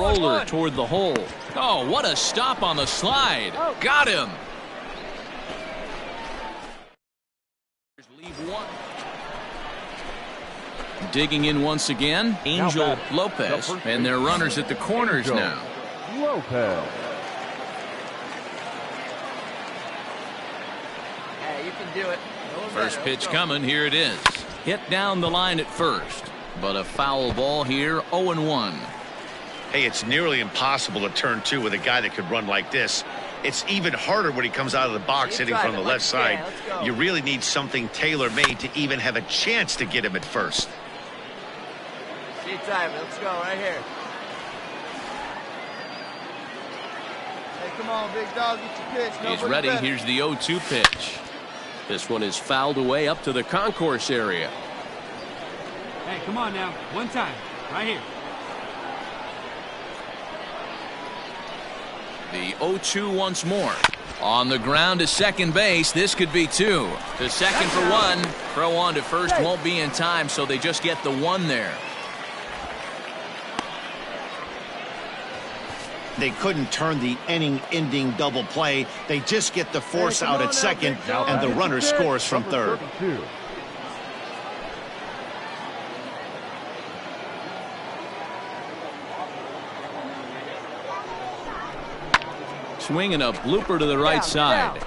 Roller toward the hole. Oh, what a stop on the slide. Got him. Leave one. Digging in once again, Angel Lopez, and their runners at the corners now. Lopez. Hey, you can do it. First pitch coming, here it is. Hit down the line at first, but a foul ball here, 0-1. Hey, it's nearly impossible to turn two with a guy that could run like this. It's even harder when he comes out of the box hitting from the left side. You really need something tailor-made to even have a chance to get him at first. Time. Let's go right here. Hey, come on, big dog, get your pitch. He's ready. Here's the 0-2 pitch. This one is fouled away up to the concourse area. Hey, come on now. One time. Right here. The 0-2 once more. On the ground to second base. This could be two. To second for one. Throw on to first won't be in time, so they just get the one there. They couldn't turn the inning-ending double play. They just get the force out at second, and the runner scores from third. Swinging a blooper to the right side.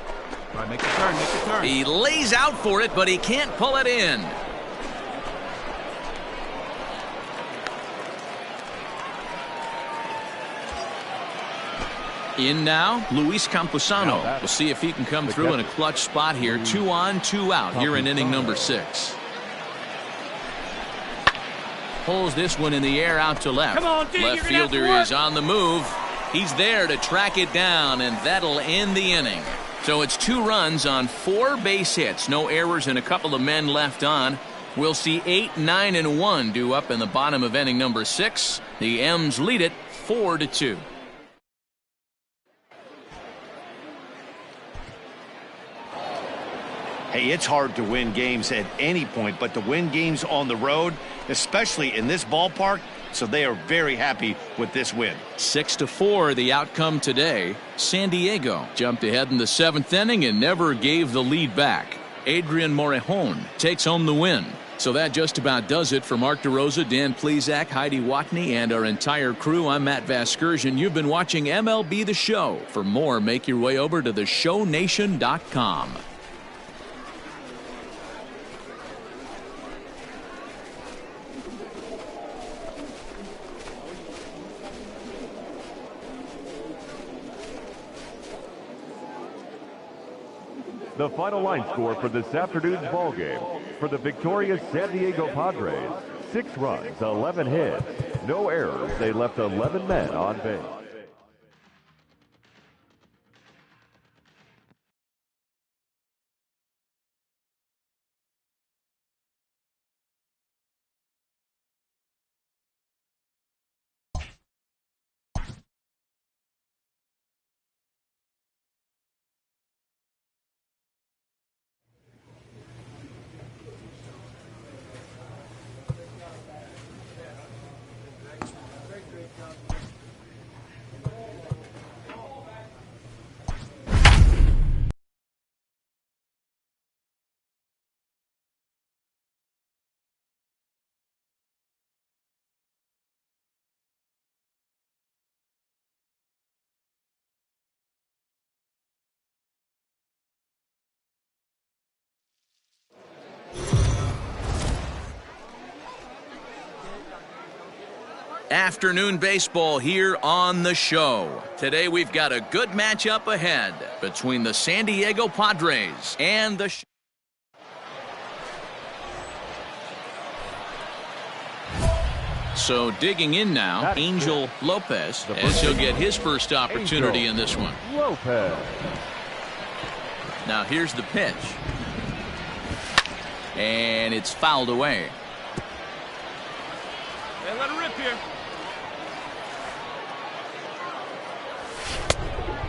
All right, make the turn, make the turn. He lays out for it, but he can't pull it in. In now, Luis Camposano. We'll see if he can come through in a clutch spot here. 2 on, 2 out here in inning number 6. Pulls this one in the air out to left. Come on, left fielder is on the move. He's there to track it down, and that'll end the inning. So it's 2 runs on 4 base hits. No errors and a couple of men left on. We'll see 8, 9, and 1 due up in the bottom of inning number 6. The M's lead it 4-2. Hey, it's hard to win games at any point, but to win games on the road, especially in this ballpark, so they are very happy with this win. 6-4 the outcome today. San Diego jumped ahead in the 7th inning and never gave the lead back. Adrian Morejon takes home the win. So that just about does it for Mark DeRosa, Dan Plesac, Heidi Watney, and our entire crew. I'm Matt Vasgersian. You've been watching MLB The Show. For more, make your way over to theshownation.com. The final line score for this afternoon's ball game for the victorious San Diego Padres: 6 runs, 11 hits, no errors. They left 11 men on base. Afternoon baseball here on the show. Today we've got a good matchup ahead between the San Diego Padres and the So digging in now, Angel Lopez, as he'll get his first opportunity in this one. Lopez. Now here's the pitch. And it's fouled away. Hey, let it rip here.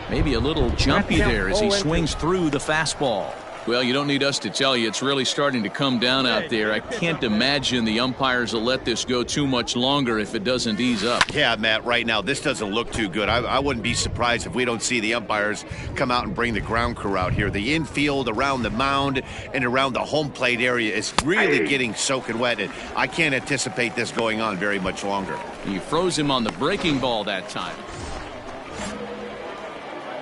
Maybe a little jumpy there as he swings through the fastball. Well, you don't need us to tell you it's really starting to come down out there. I can't imagine the umpires will let this go too much longer if it doesn't ease up. Yeah, Matt, right now this doesn't look too good. I wouldn't be surprised if we don't see the umpires come out and bring the ground crew out here. The infield, around the mound, and around the home plate area is really getting soaking wet, and I can't anticipate this going on very much longer. He froze him on the breaking ball that time.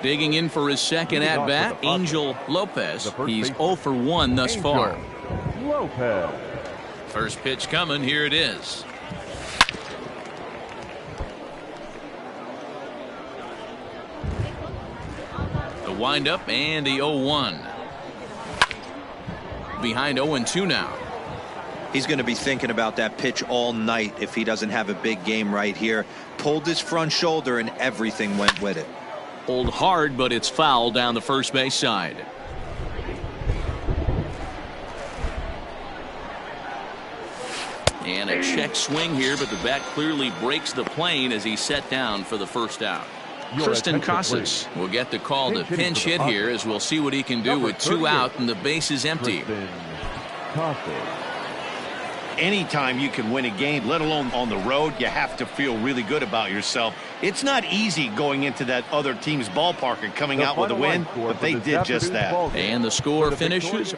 Digging in for his second at-bat, Angel Lopez. He's 0 for 1 thus far. Lopez. First pitch coming. Here it is. The windup and the 0-1. Behind 0-2 now. He's going to be thinking about that pitch all night if he doesn't have a big game right here. Pulled his front shoulder and everything went with it. Pulled hard, but it's foul down the first base side. And a check swing here, but the bat clearly breaks the plane as he's set down for the first out. Tristan Casas will get the call to pinch hit here, as we'll see what he can do with 2 out and the base is empty. Anytime you can win a game, let alone on the road, you have to feel really good about yourself. It's not easy going into that other team's ballpark and coming out with a win, but they did just that. And the score finishes.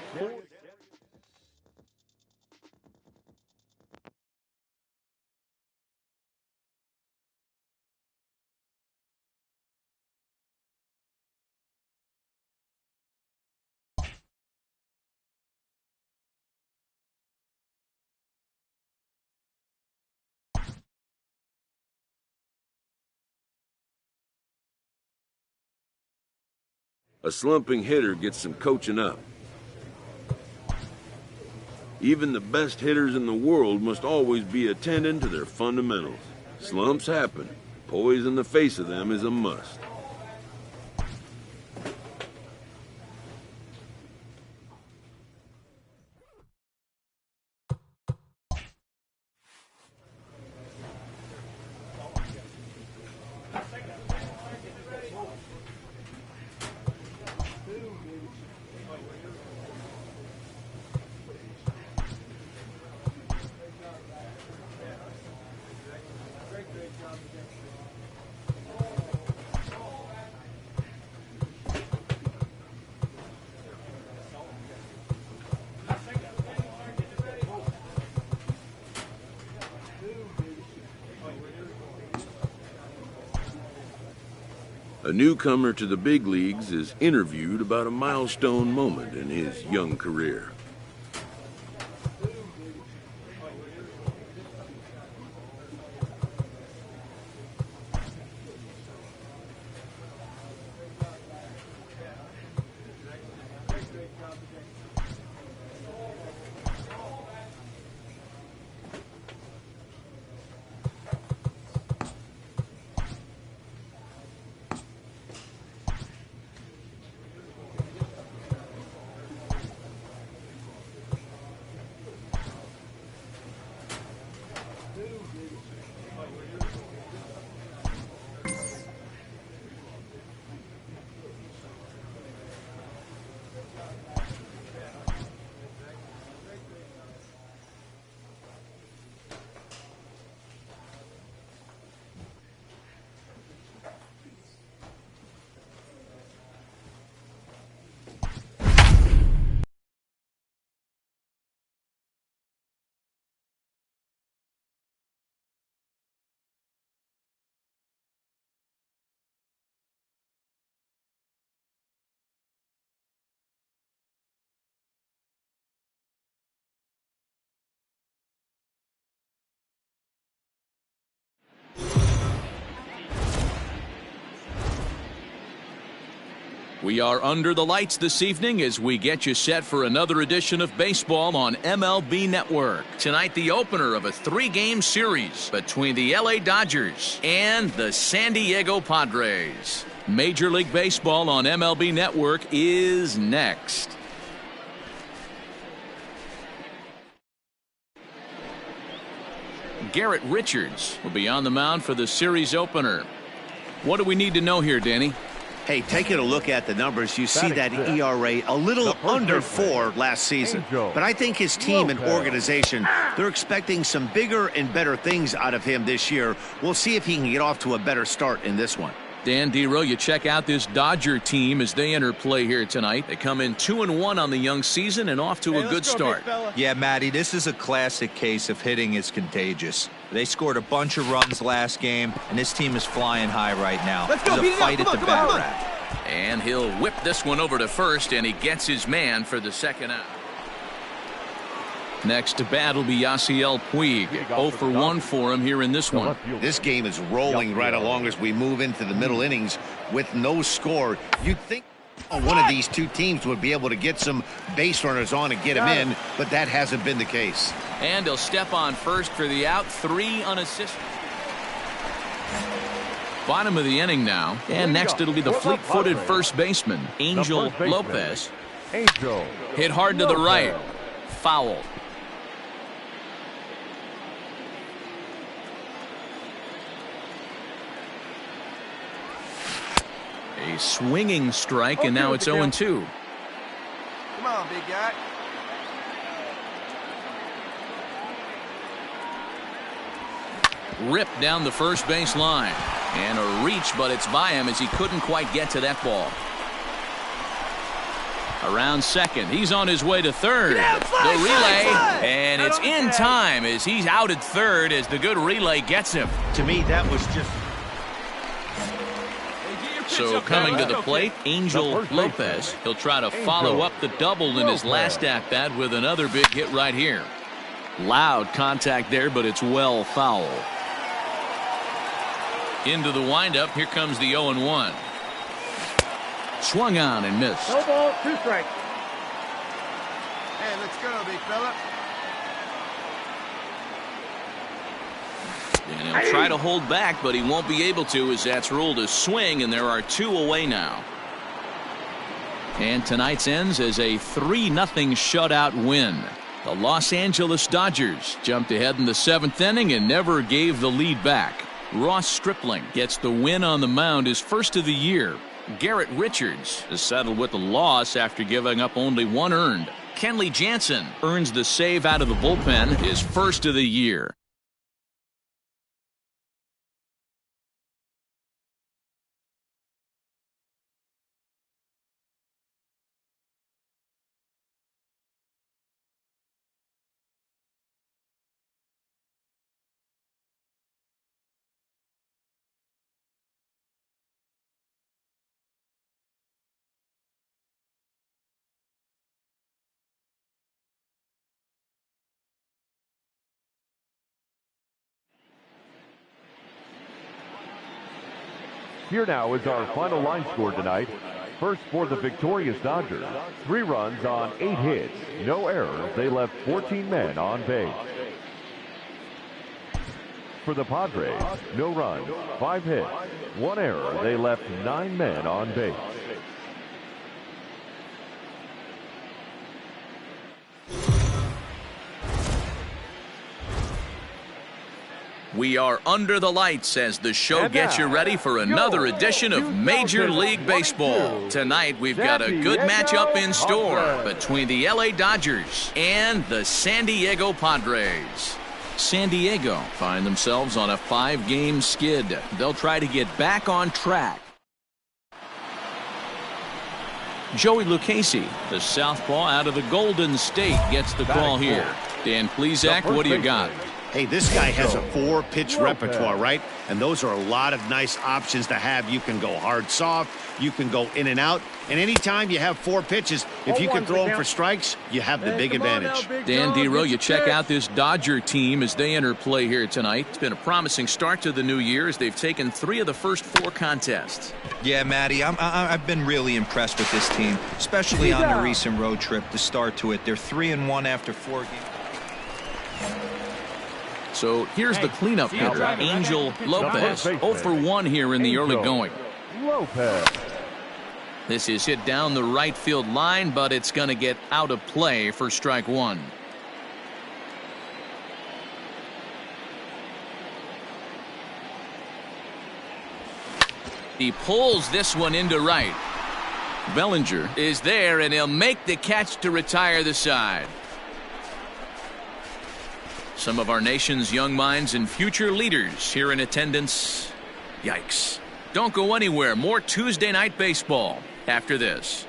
A slumping hitter gets some coaching up. Even the best hitters in the world must always be attending to their fundamentals. Slumps happen. Poise in the face of them is a must. A newcomer to the big leagues is interviewed about a milestone moment in his young career. We are under the lights this evening as we get you set for another edition of baseball on MLB Network. Tonight, the opener of a 3-game series between the LA Dodgers and the San Diego Padres. Major League Baseball on MLB Network is next. Garrett Richards will be on the mound for the series opener. What do we need to know here, Danny? Hey, taking a look at the numbers, you see that Batting ERA a little under baseman, 4 last season. Angel But I think his team and Lopez. organization, they're expecting some bigger and better things out of him this year. We'll see if he can get off to a better start in this one. Dan Dero, you check out this Dodger team as they enter play here tonight. They come in 2-1 on the young season and off to a good start. Yeah, Matty, this is a classic case of hitting is contagious. They scored a bunch of runs last game, and this team is flying high right now. Let's go, There's beat a it fight up. at Come the on, bat come on. rack. And he'll whip this one over to first, and he gets his man for the second out. Next to bat will be Yasiel Puig. 0 for 1 for him here in this one. This game is rolling right along as we move into the middle innings with no score. You'd think one of these two teams would be able to get some base runners on and get him in, but that hasn't been the case. And he'll step on first for the out. 3 unassisted. Bottom of the inning now. And next it'll be the fleet-footed first baseman, Angel Lopez. Angel Hit hard to the right. Foul. A swinging strike, and now it's 0-2. Come on, big guy. Ripped down the first base line. And a reach, but it's by him as he couldn't quite get to that ball. Around second. He's on his way to third. The relay, and it's in time as he's out at third as the good relay gets him. To me, that was just... So coming to the plate, Angel Lopez. He'll try to follow up the double in his last at-bat with another big hit right here. Loud contact there, but it's well foul. Into the windup, here comes the 0-1. Swung on and missed. No ball, 2 strikes. Hey, let's go, big fella. And he'll try to hold back, but he won't be able to as that's ruled a swing, and there are 2 away now. And tonight's ends as a 3-0 shutout win. The Los Angeles Dodgers jumped ahead in the 7th inning and never gave the lead back. Ross Stripling gets the win on the mound, his first of the year. Garrett Richards is settled with the loss after giving up only 1 earned. Kenley Jansen earns the save out of the bullpen, his first of the year. Here now is our final line score tonight. First for the victorious Dodgers, 3 runs on 8 hits, no errors. They left 14 men on base. For the Padres, no runs, 5 hits, 1 error. They left 9 men on base. We are under the lights as the show gets you ready for another edition of Major League Baseball. Tonight we've got a good matchup in store between the LA Dodgers and the San Diego Padres. San Diego find themselves on a 5-game skid. They'll try to get back on track. Joey Lucchesi, the southpaw out of the Golden State, gets the call here. Dan Plesac, what do you got? Hey, this guy has a 4-pitch repertoire, right? And those are a lot of nice options to have. You can go hard, soft. You can go in and out. And anytime you have 4 pitches, if you can throw them for strikes, you have the big advantage. Dan Dero, you check out this Dodger team as they enter play here tonight. It's been a promising start to the new year as they've taken 3 of the first 4 contests. Yeah, Matty, I've been really impressed with this team, especially on the recent road trip to start to it. They're 3-1 after 4 games. So here's the cleanup hitter, Angel Lopez. 0 for 1 here in the early going. Lopez. This is hit down the right field line, but it's going to get out of play for strike 1. He pulls this one into right. Bellinger is there, and he'll make the catch to retire the side. Some of our nation's young minds and future leaders here in attendance. Yikes. Don't go anywhere. More Tuesday Night Baseball after this.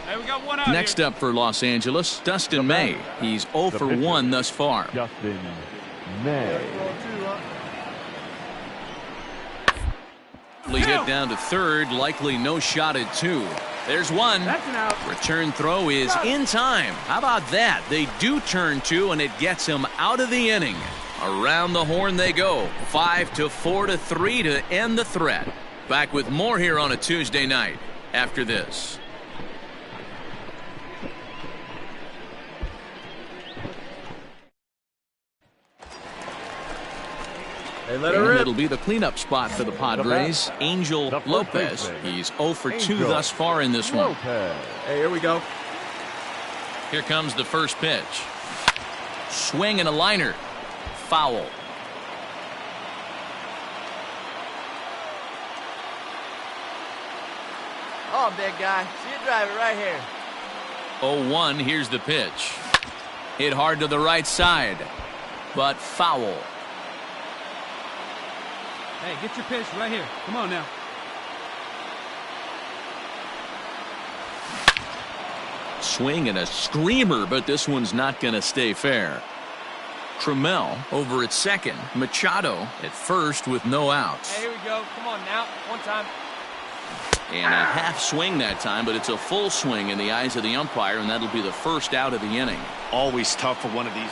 Hey, we got one out Next here. up for Los Angeles, Dustin May. He's 0 for 1 thus far. Dustin May. Hit down to third, likely no shot at 2. There's one. That's an out. Return throw is in time. How about that? They do turn 2, and it gets him out of the inning. Around the horn they go. 5-4-3 to end the threat. Back with more here on a Tuesday night after this. And it'll be the cleanup spot for the Padres. Angel Lopez. He's 0 for 2 thus far in this one. Lopez. Hey, here we go. Here comes the first pitch. Swing and a liner. Foul. Oh, big guy. See you drive it right here. 0-1. Here's the pitch. Hit hard to the right side, but foul. Hey, get your pitch right here. Come on now. Swing and a screamer, but this one's not going to stay fair. Trammell over at second. Machado at first with no outs. Hey, here we go. Come on now. One time. And a half swing that time, but it's a full swing in the eyes of the umpire, and that'll be the first out of the inning. Always tough for one of these.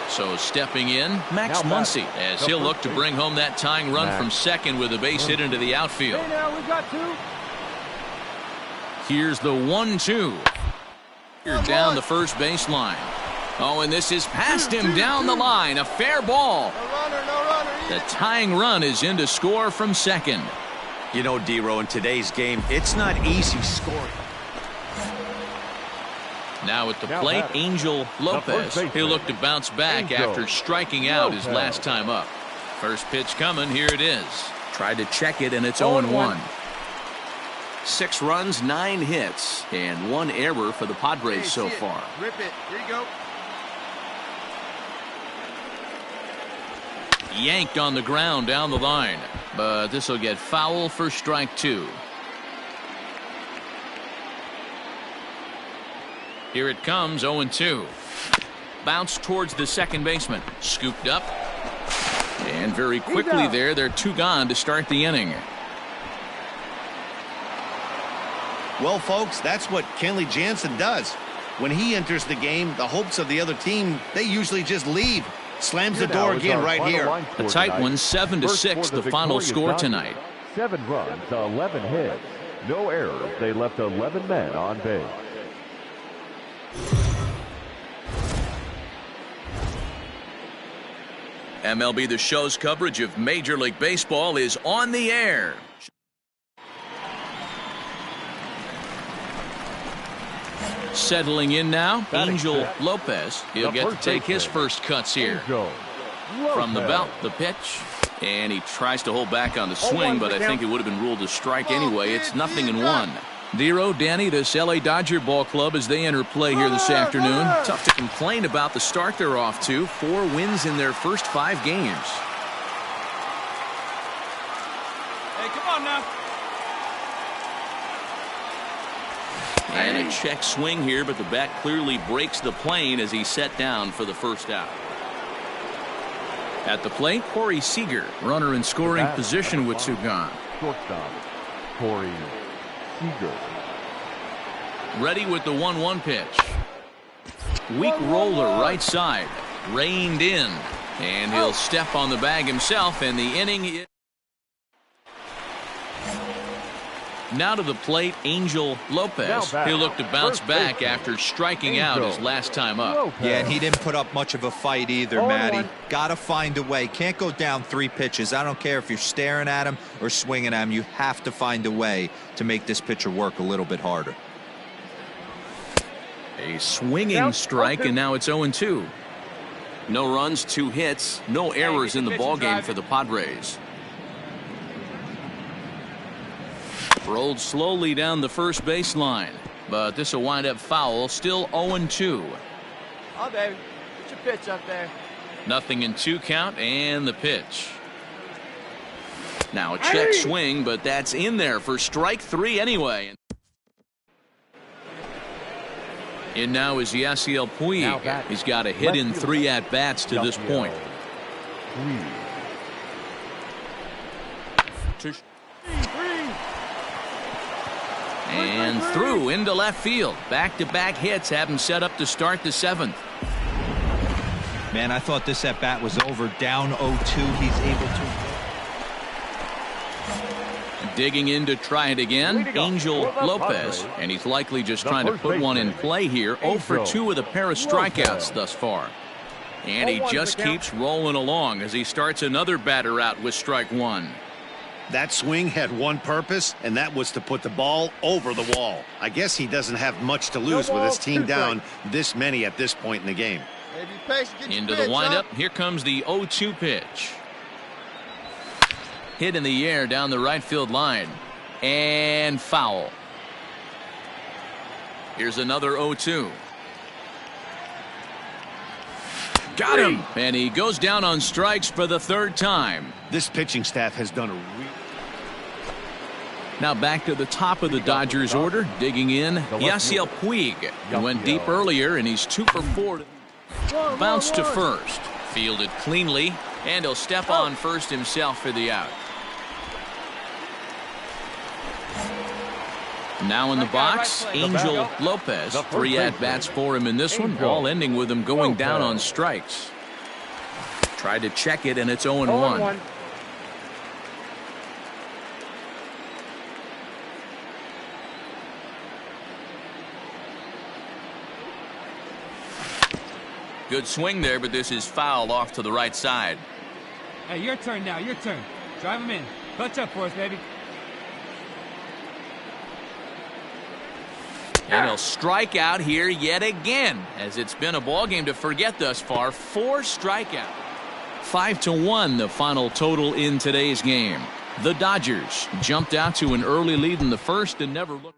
So stepping in, Max Muncy, as he'll look to bring home that tying run from second with a base hit into the outfield. Hey, now we've got 2. Here's the 1-2. Here down the first baseline. Oh, and this is past him down the line. A fair ball. No runner, no runner. The tying run is in to score from second. You know, D-Row, in today's game, it's not easy scoring. Now at the plate, Angel Lopez. He'll look to bounce back after striking out his last time up. First pitch coming. Here it is. Tried to check it, and it's 0-1. 6 runs, 9 hits, and 1 error for the Padres so far. Rip it. Here you go. Yanked on the ground down the line, but this will get foul for strike 2. Here it comes, 0-2. Bounce towards the second baseman. Scooped up. And very quickly there, they're 2 gone to start the inning. Well, folks, that's what Kenley Jansen does. When he enters the game, the hopes of the other team, they usually just leave. Slams the door again right here. A tight one, 7-6, the final score tonight. 7 runs, 11 hits. No errors. They left 11 men on base. MLB The Show's coverage of Major League Baseball is on the air. Settling in now, Angel Lopez. He'll get to take his first cuts here. From the belt, the pitch. And he tries to hold back on the swing, but I think it would have been ruled a strike anyway. It's 0-1. Dero, Danny, this LA Dodger ball club as they enter play here this afternoon. Tough to complain about the start they're off to. 4 wins in their first 5 games. Hey, come on now. And a check swing here, but the bat clearly breaks the plane as he's set down for the first out. At the plate, Corey Seager, runner in scoring position with 2 gone. Shortstop, Corey Seager. Ready with the 1-1 pitch. Weak roller right side. Reined in. And he'll step on the bag himself, and the inning is... Now to the plate, Angel Lopez. He'll look to bounce back after striking out his last time up. Yeah, and he didn't put up much of a fight either, Matty. Got to find a way. Can't go down 3 pitches. I don't care if you're staring at him or swinging at him. You have to find a way to make this pitcher work a little bit harder. A swinging strike, and now it's 0-2. No runs, 2 hits, no errors in the ballgame for the Padres. Rolled slowly down the first baseline, but this will wind up foul. Still 0-2. Oh, baby. Get your pitch up there. Nothing in 2 count, and the pitch. Now a check swing, but that's in there for strike 3 anyway. And now is Yasiel Puig. He's got a hit in 3 at-bats to this point. And through into left field. Back-to-back hits have him set up to start the 7th. Man, I thought this at-bat was over. Down 0-2. He's able to... Digging in to try it again, Angel Lopez, and he's likely just trying to put one in play here. 0 for 2 with a pair of strikeouts thus far. And he just keeps rolling along as he starts another batter out with strike 1. That swing had one purpose, and that was to put the ball over the wall. I guess he doesn't have much to lose with his team down this many at this point in the game. Into the windup, here comes the 0-2 pitch. Hit in the air down the right field line. And foul. Here's another 0-2. Got him! And he goes down on strikes for the 3rd time. This pitching staff has done a Now back to the top of the Dodgers order. Digging in, Yasiel Puig. He went deep earlier, and he's 2 for 4. Bounced to first. Fielded cleanly, and he'll step on first himself for the out. Now in the box, Angel Lopez. 3 at-bats for him in this one, all ending with him going down on strikes. Tried to check it, and it's 0-1. Good swing there, but this is foul off to the right side. Hey, your turn now, your turn. Drive him in. Clutch up for us, baby. And he'll strike out here yet again, as it's been a ball game to forget thus far. 4 strikeouts. 5-1 the final total in today's game. The Dodgers jumped out to an early lead in the first and never looked.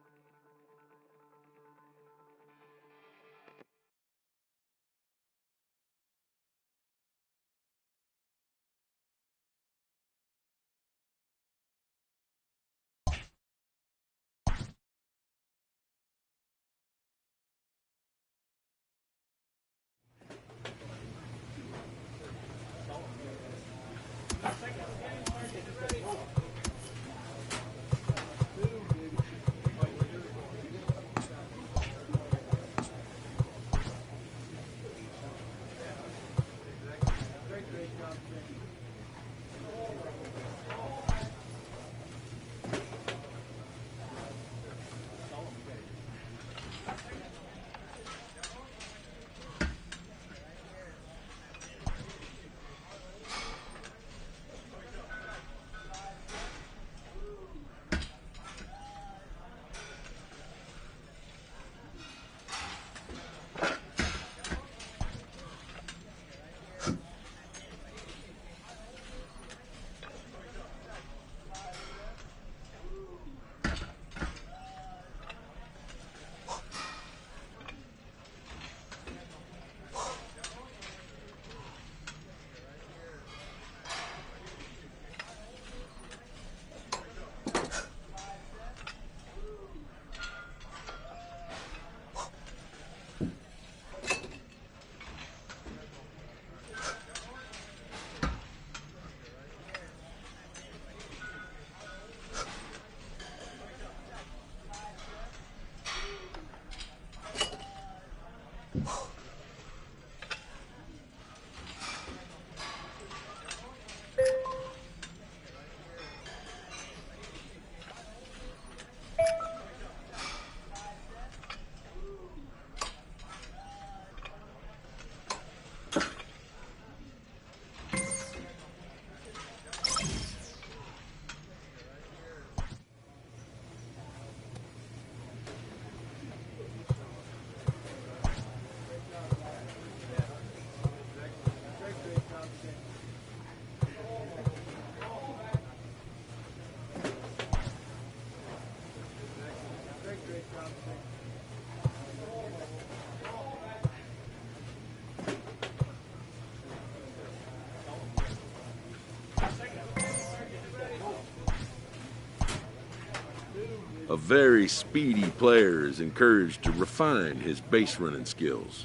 A very speedy player is encouraged to refine his base running skills.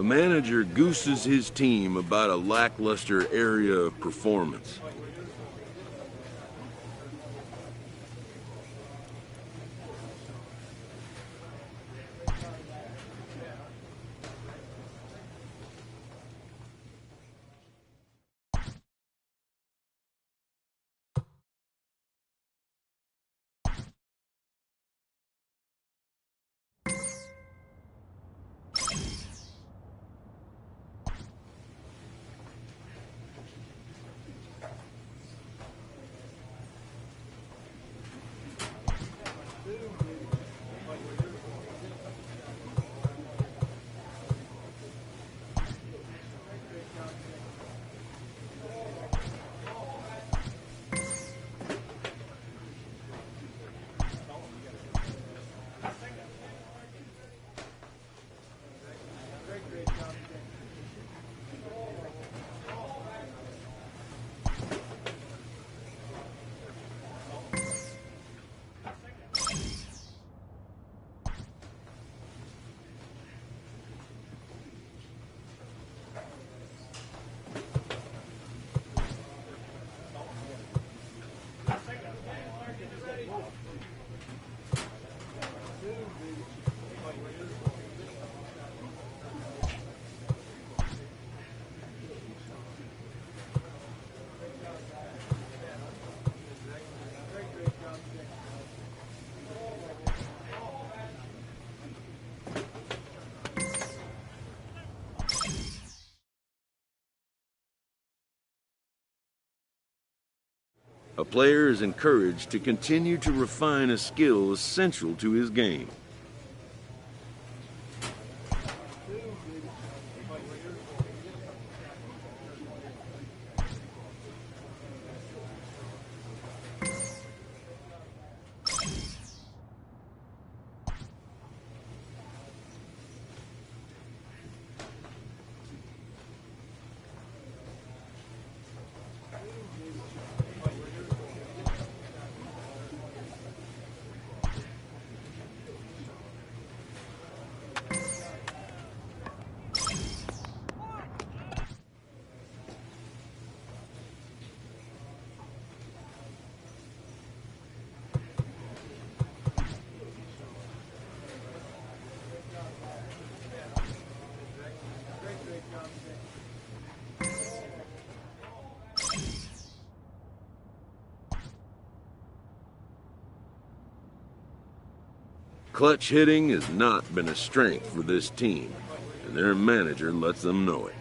The manager gooses his team about a lackluster area of performance. A player is encouraged to continue to refine a skill essential to his game. Clutch hitting has not been a strength for this team, and their manager lets them know it.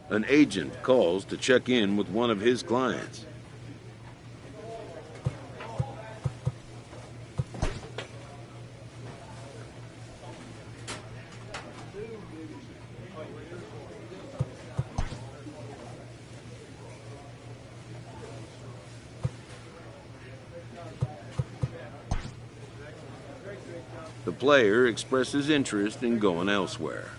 An agent calls to check in with one of his clients. The player expresses interest in going elsewhere.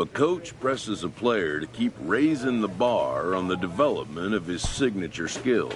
A coach presses a player to keep raising the bar on the development of his signature skills.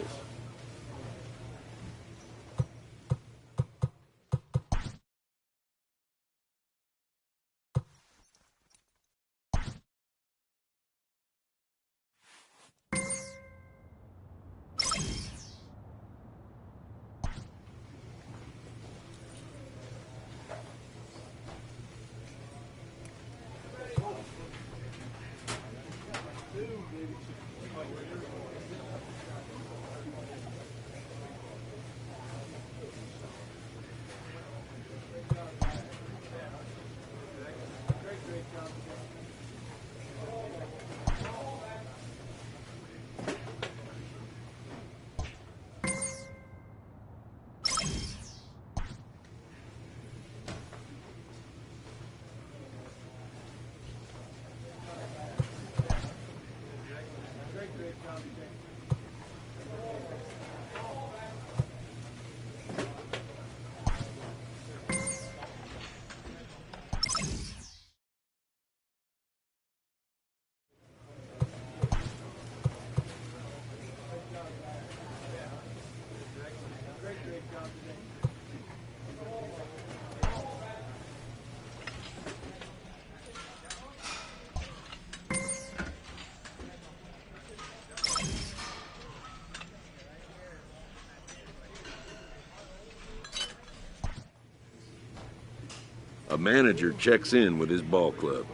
A manager checks in with his ball club.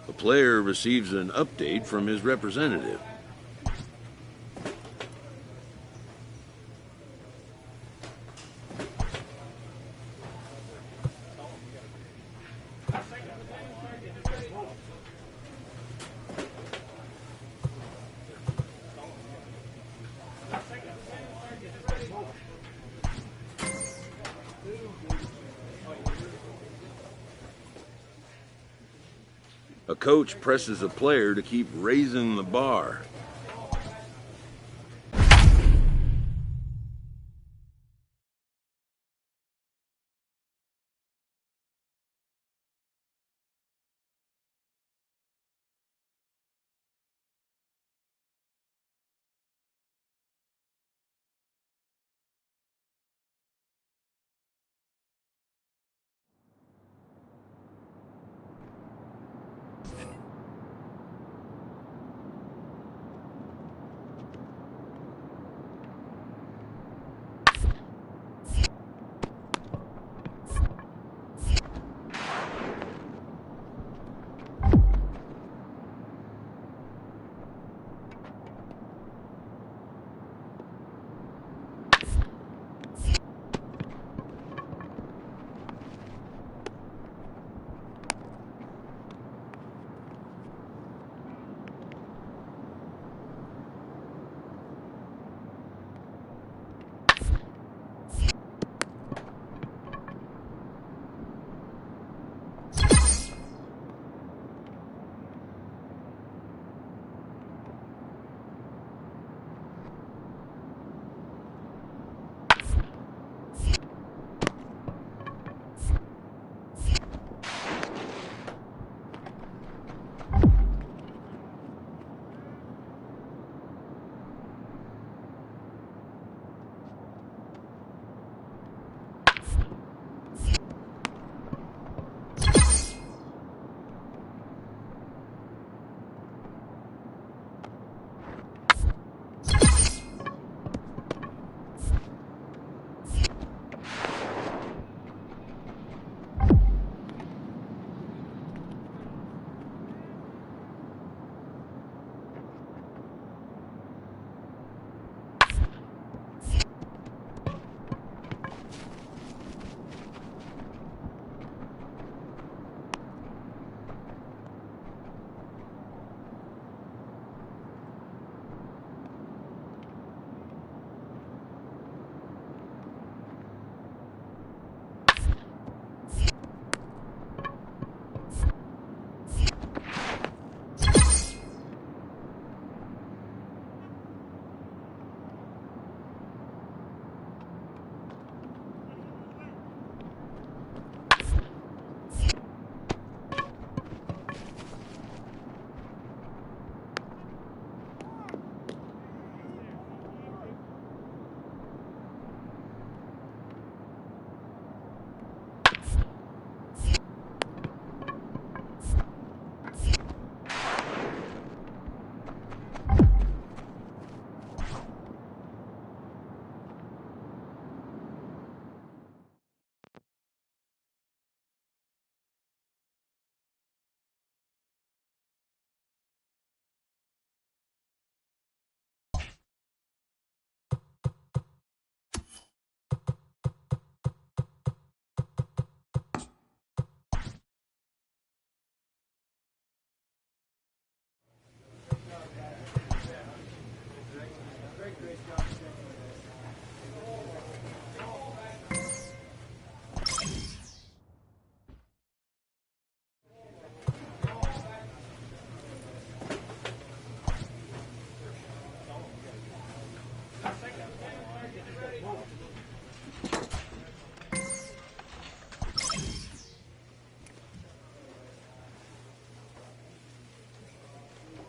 The player receives an update from his representative. A coach presses a player to keep raising the bar.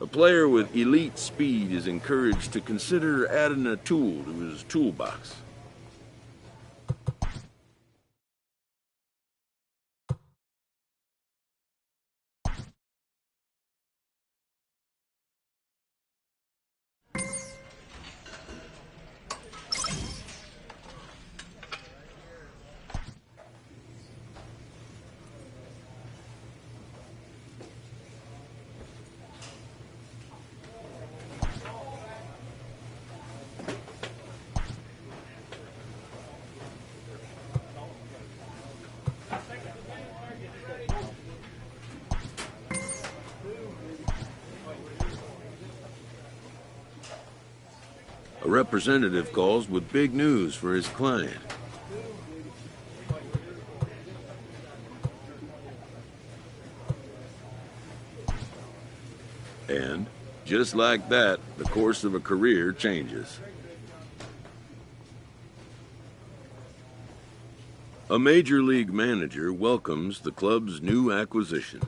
A player with elite speed is encouraged to consider adding a tool to his toolbox. A representative calls with big news for his client. And, just like that, the course of a career changes. A major league manager welcomes the club's new acquisition.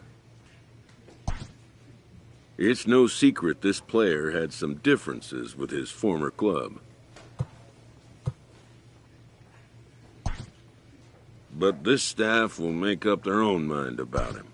It's no secret this player had some differences with his former club. But this staff will make up their own mind about him.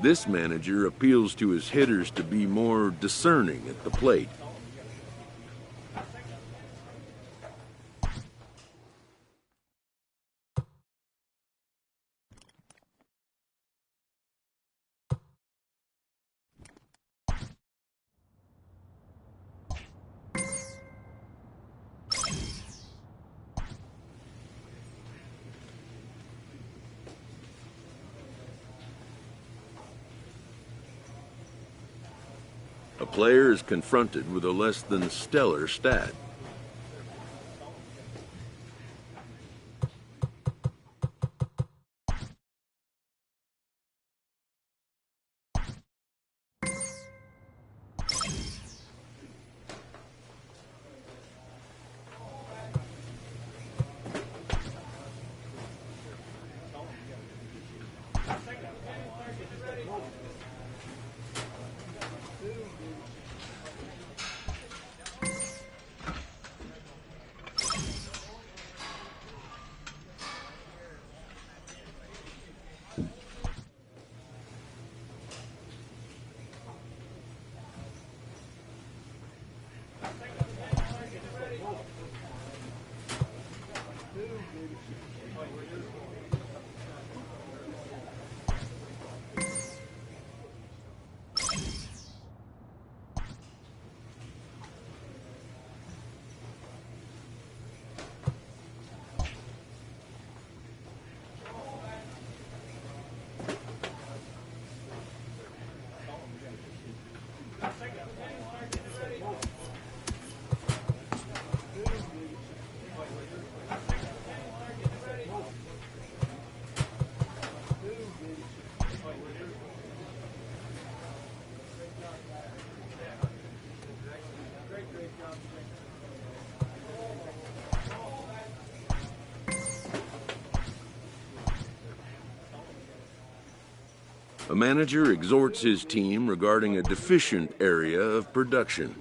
This manager appeals to his hitters to be more discerning at the plate. A player is confronted with a less than stellar stat. A manager exhorts his team regarding a deficient area of production.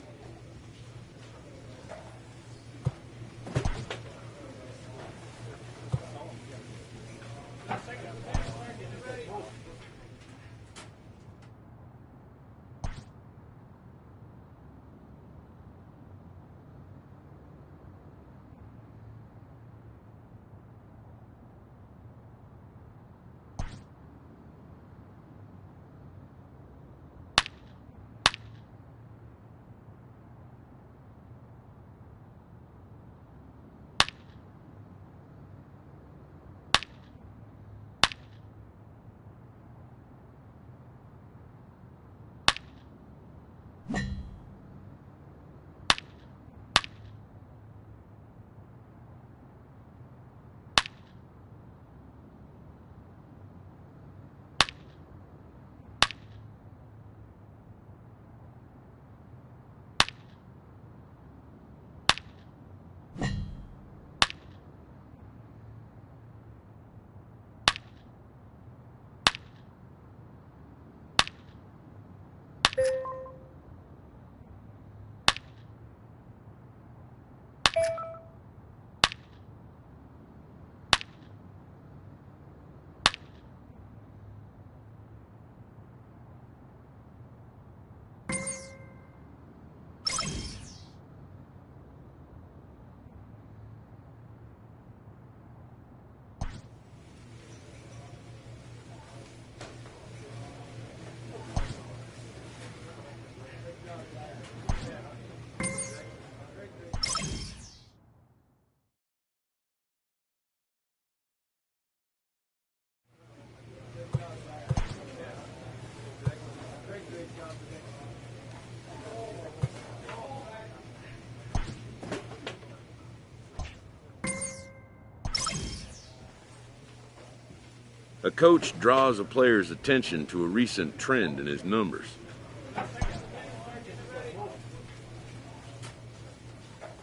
coach draws a player's attention to a recent trend in his numbers.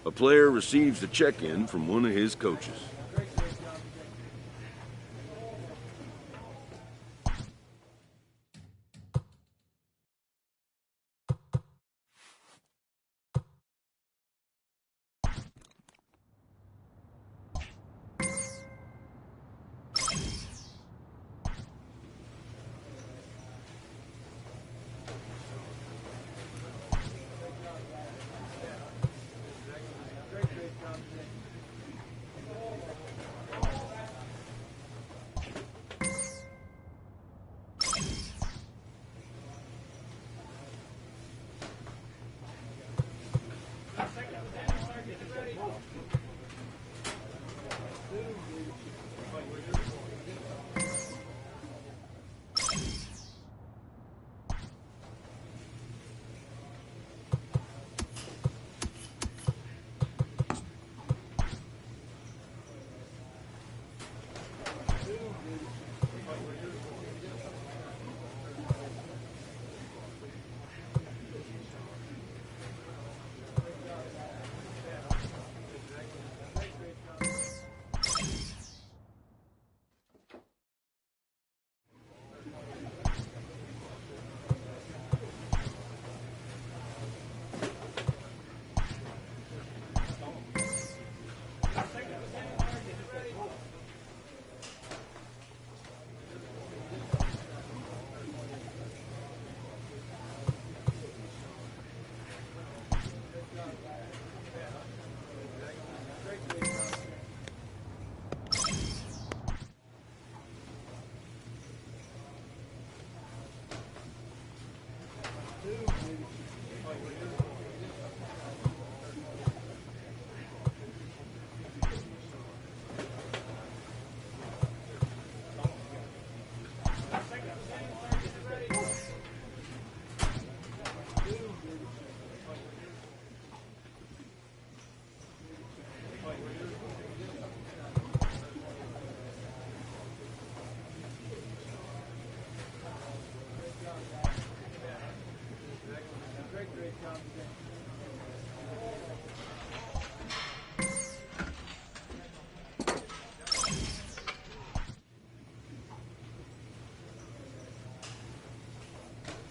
A player receives a check-in from one of his coaches.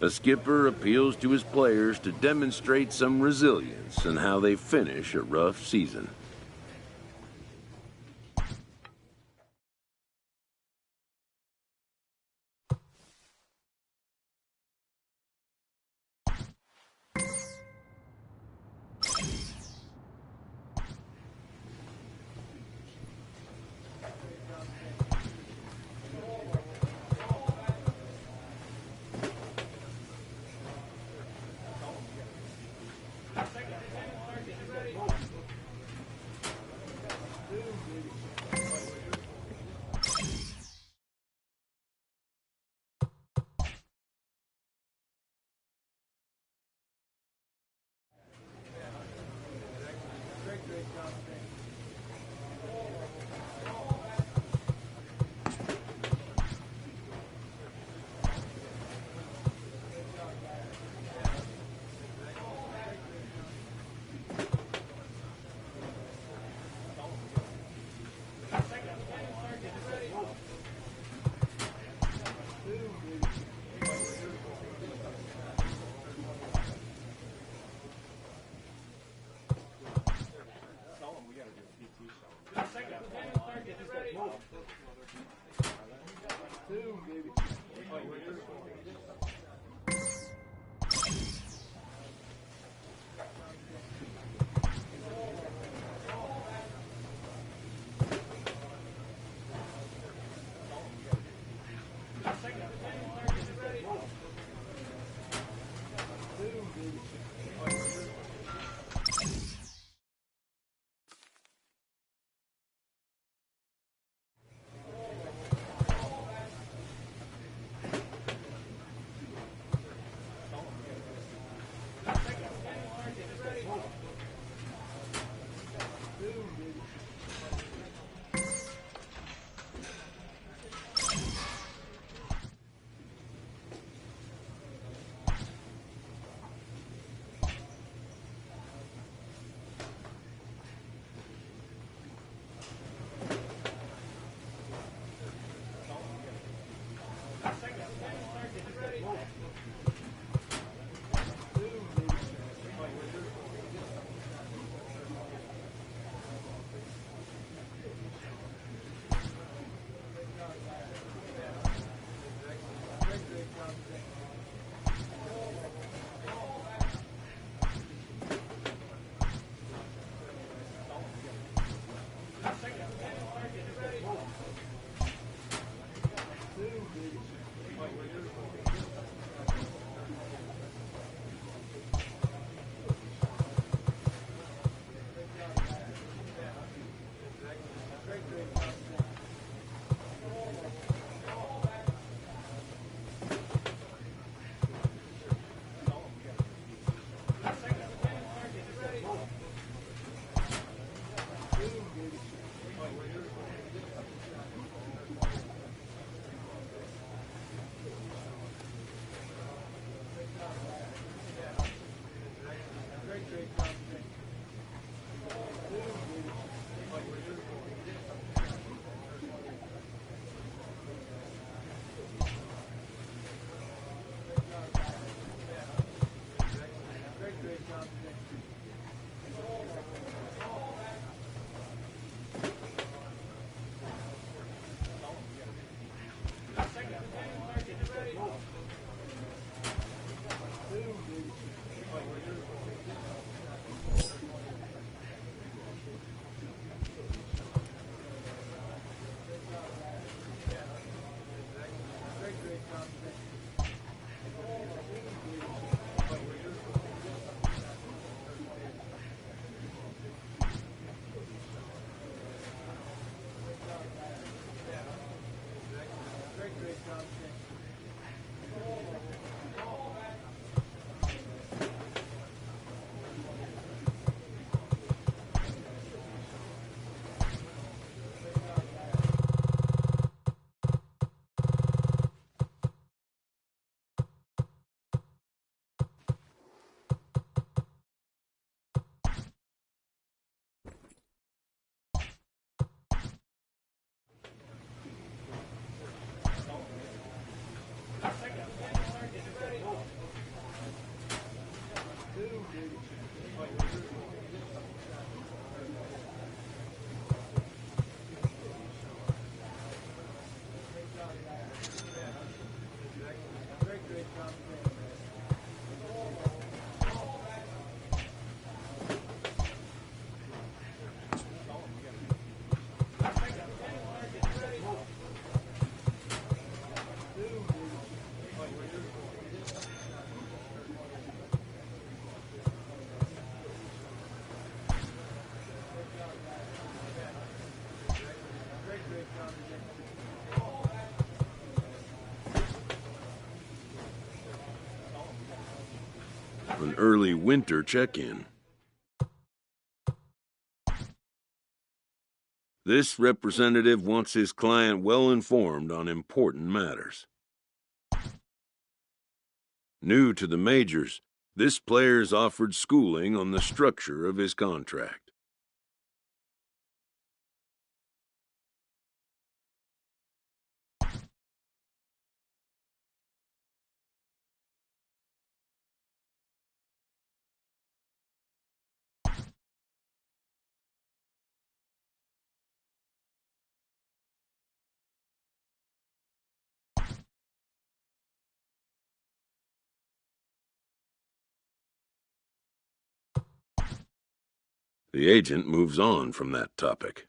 A skipper appeals to his players to demonstrate some resilience in how they finish a rough season. An early winter check-in. This representative wants his client well informed on important matters. New to the majors, this player is offered schooling on the structure of his contract. The agent moves on from that topic.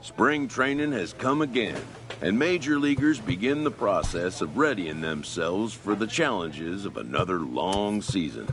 Spring training has come again, and major leaguers begin the process of readying themselves for the challenges of another long season.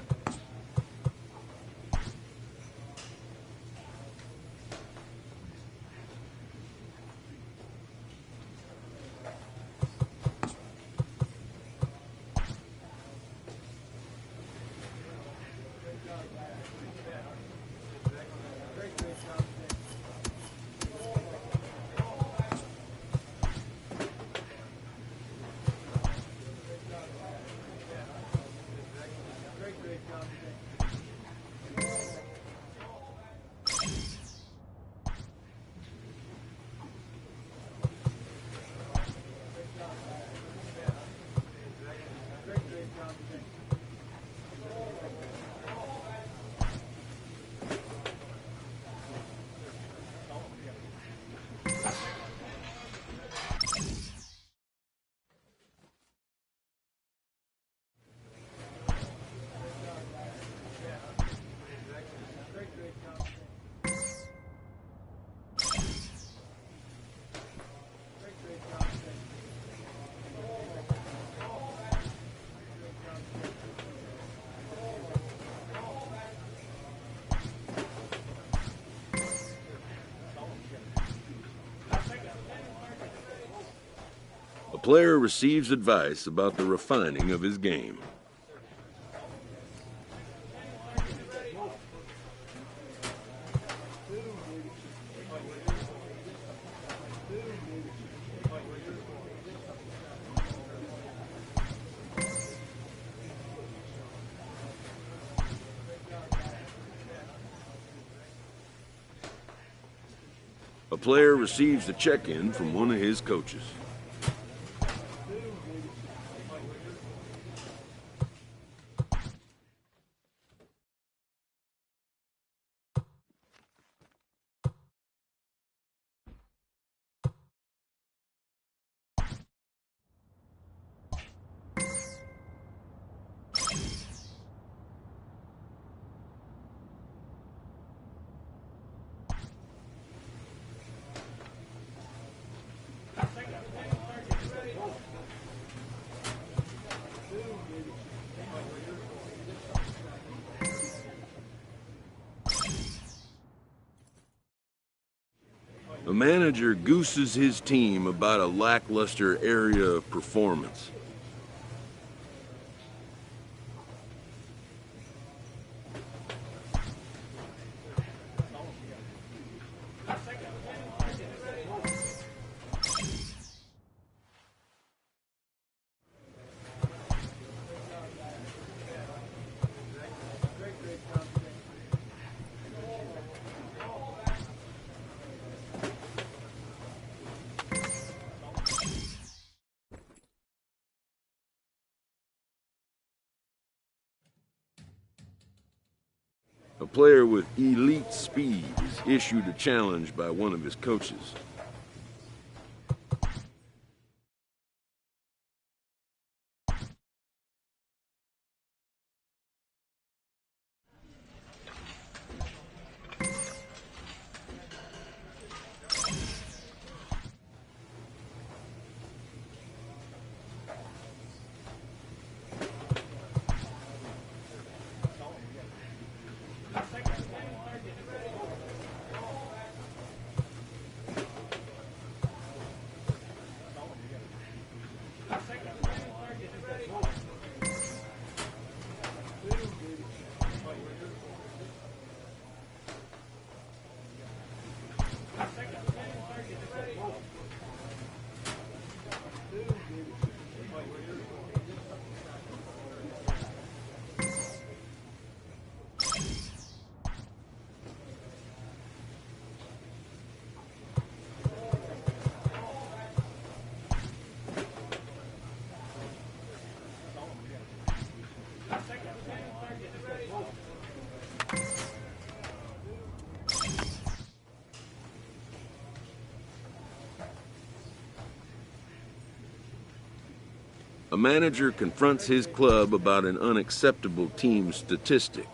A player receives advice about the refining of his game. A player receives a check-in from one of his coaches. The manager gooses his team about a lackluster area of performance. A player with elite speed is issued a challenge by one of his coaches. A manager confronts his club about an unacceptable team statistic.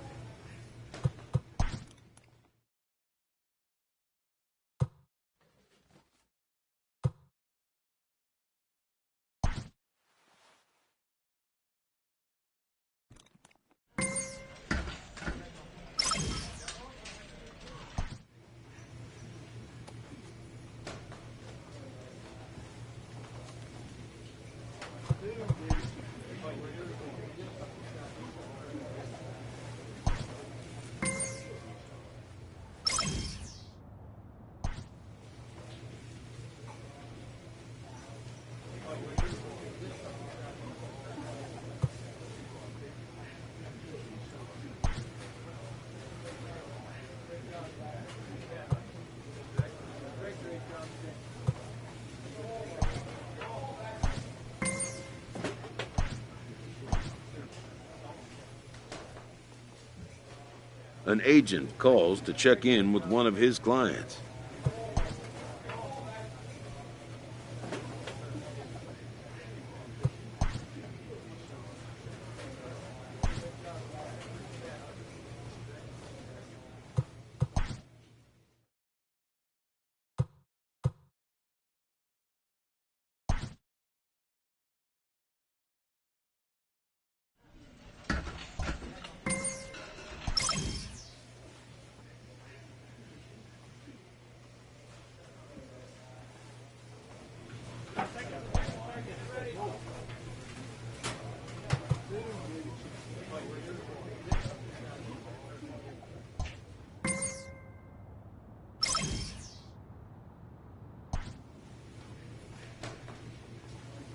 An agent calls to check in with one of his clients.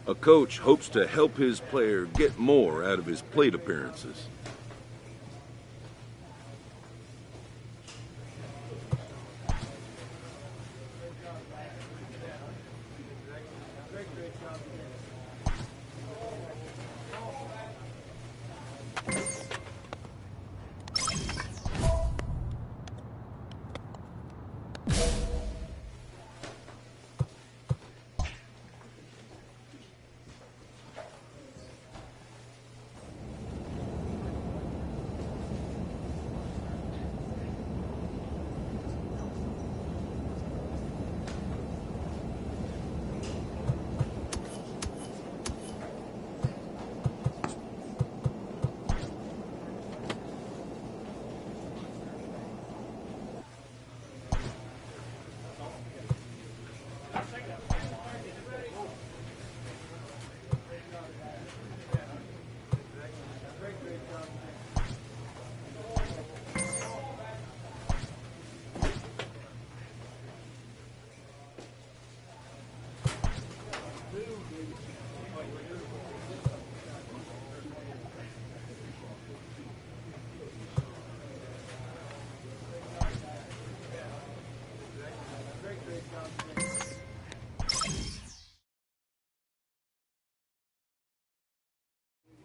A coach hopes to help his player get more out of his plate appearances.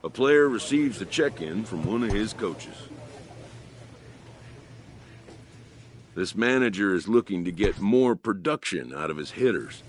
A player receives a check-in from one of his coaches. This manager is looking to get more production out of his hitters.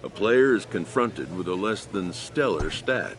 A player is confronted with a less than stellar stat.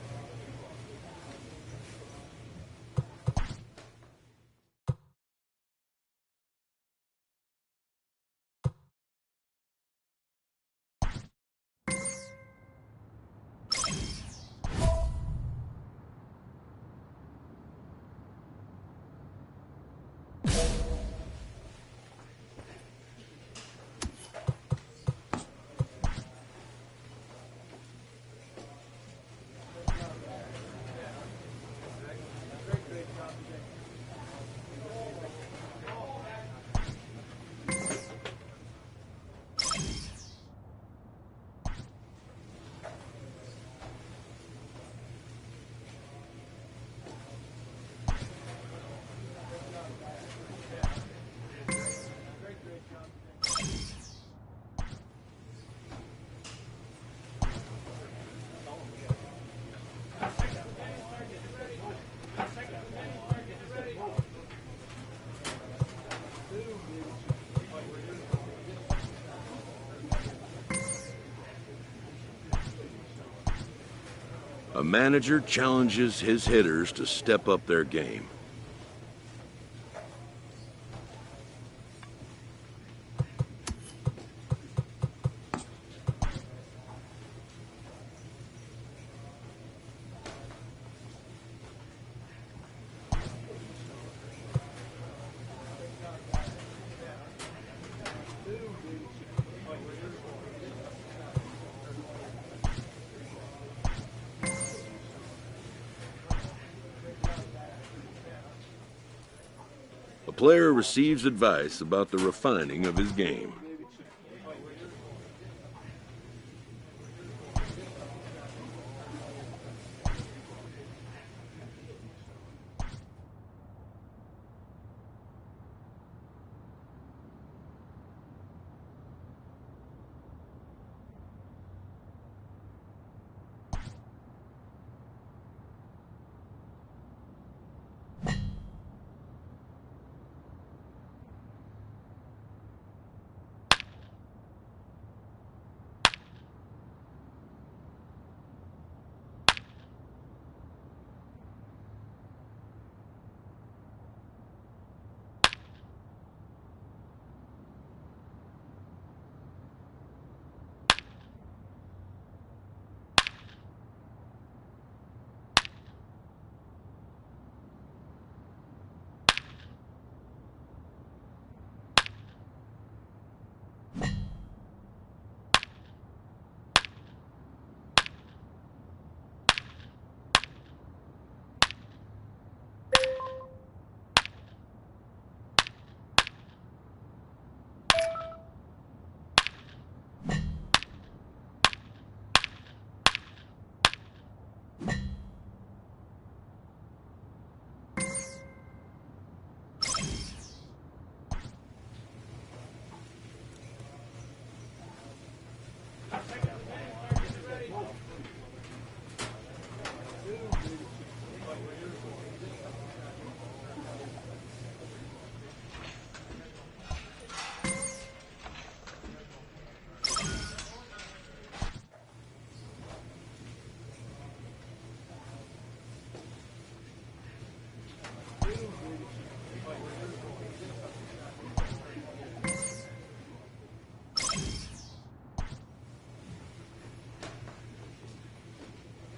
A manager challenges his hitters to step up their game. A player receives advice about the refining of his game.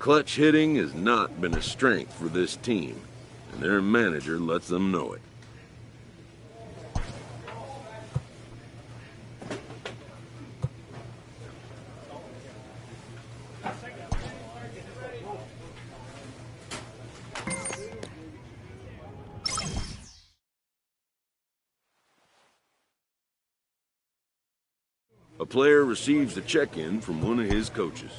Clutch hitting has not been a strength for this team, and their manager lets them know it. A player receives a check-in from one of his coaches.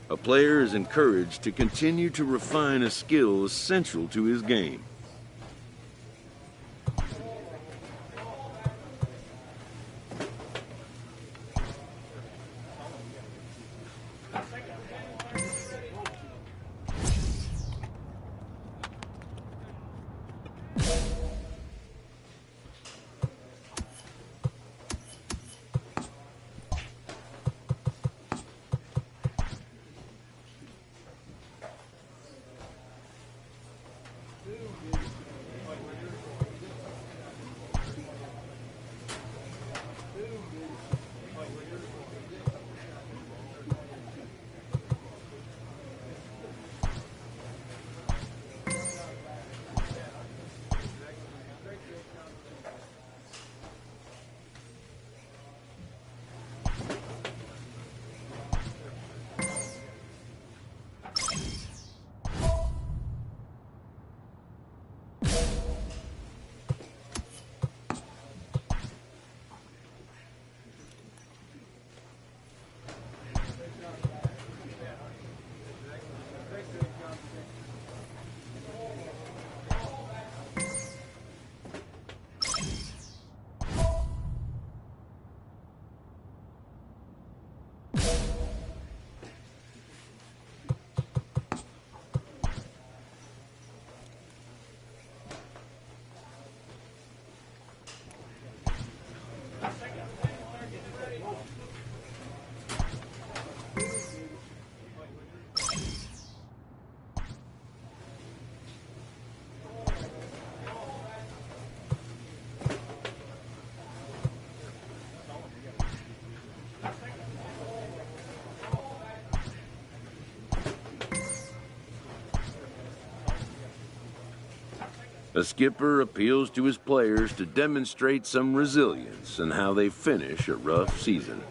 A player is encouraged to continue to refine a skill essential to his game. A skipper appeals to his players to demonstrate some resilience in how they finish a rough season.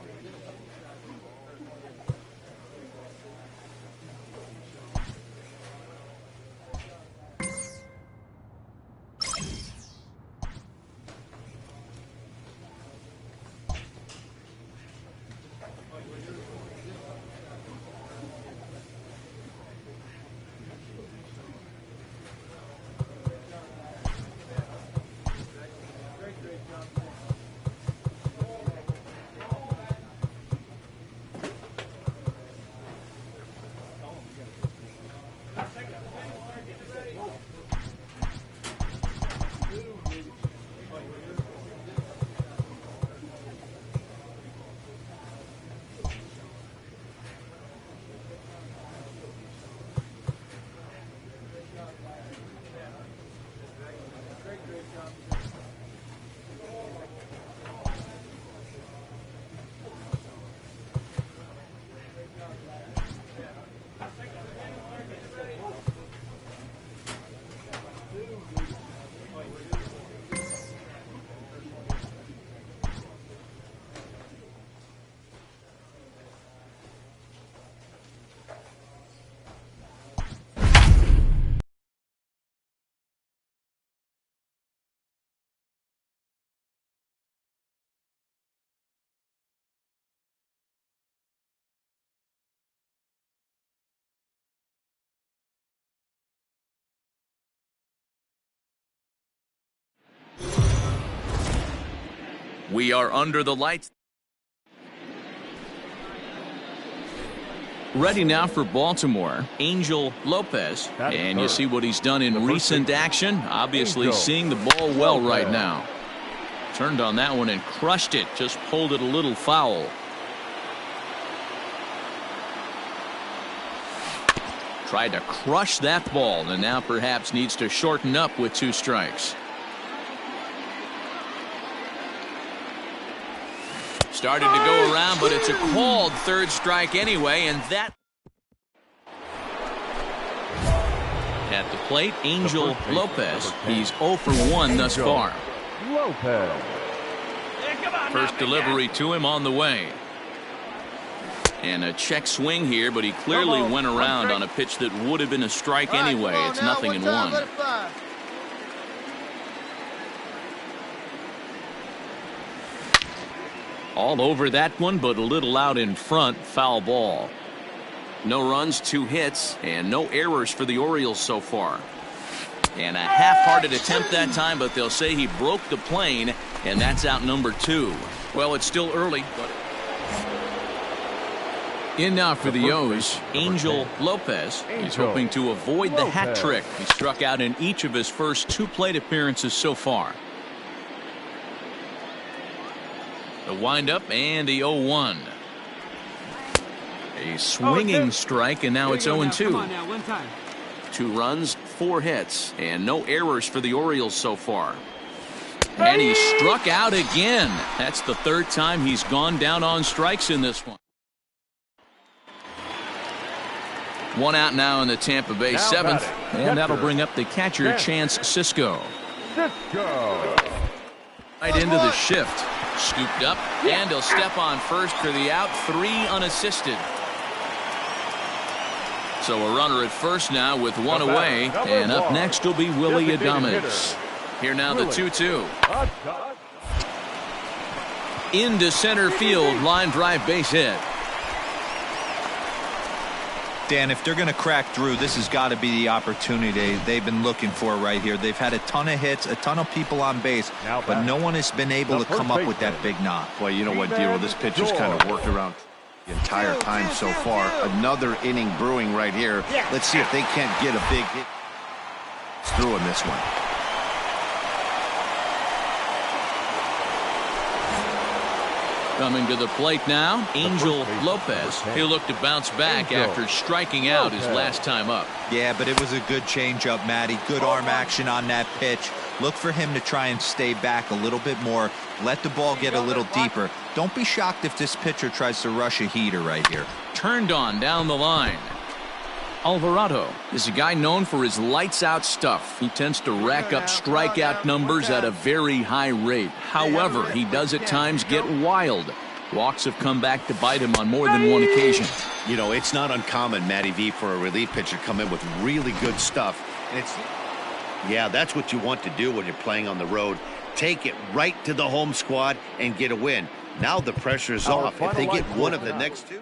We are under the lights. Ready now for Baltimore, Angel Lopez. And you see what he's done in recent action. Obviously seeing the ball well right now. Turned on that one and crushed it. Just pulled it a little foul. Tried to crush that ball and now perhaps needs to shorten up with 2 strikes. Started to go around, but it's a called 3rd strike anyway, and that at the plate, Angel Lopez. He's 0 for 1 thus far. Lopez. First delivery to him on the way. And a check swing here, but he clearly went around on a pitch that would have been a strike anyway. It's nothing in 1. All over that one, but a little out in front. Foul ball. No runs, 2 hits, and no errors for the Orioles so far. And a half-hearted attempt that time, but they'll say he broke the plane, and that's out number 2. Well, it's still early, but in now for the O's, Angel Lopez. He's hoping to avoid the hat trick. He struck out in each of his first 2 plate appearances so far. The windup and the 0-1. A swinging strike, and now it's 0-2. 2 runs, 4 hits, and no errors for the Orioles so far. And he struck out again. That's the 3rd time he's gone down on strikes in this one. 1 out now in the Tampa Bay 7th, and that'll bring up the catcher, Chance Sisco. Right into the shift. Scooped up, and he'll step on first for the out. 3 unassisted. So a runner at first now with 1 away, and up next will be Willy Adames. Here now the 2-2. Into center field, line drive base hit. Dan, if they're going to crack through, this has got to be the opportunity they've been looking for right here. They've had a ton of hits, a ton of people on base, but no one has been able to come up with that big knock. Well, you know what, Dero, this pitch has kind of worked around the entire time so far. Another inning brewing right here. Let's see if they can't get a big hit through in this one. Coming to the plate now, Angel Lopez. He'll look to bounce back after striking out his last time up. Yeah, but it was a good changeup, Matty. Good arm action on that pitch. Look for him to try and stay back a little bit more. Let the ball get a little deeper. Don't be shocked if this pitcher tries to rush a heater right here. Turned on down the line. Alvarado is a guy known for his lights-out stuff. He tends to rack up strikeout numbers at a very high rate. However, he does at times get wild. Walks have come back to bite him on more than 1 occasion. You know, it's not uncommon, Matty V, for a relief pitcher to come in with really good stuff. And yeah, that's what you want to do when you're playing on the road. Take it right to the home squad and get a win. Now the pressure is off. If they get one of the next 2.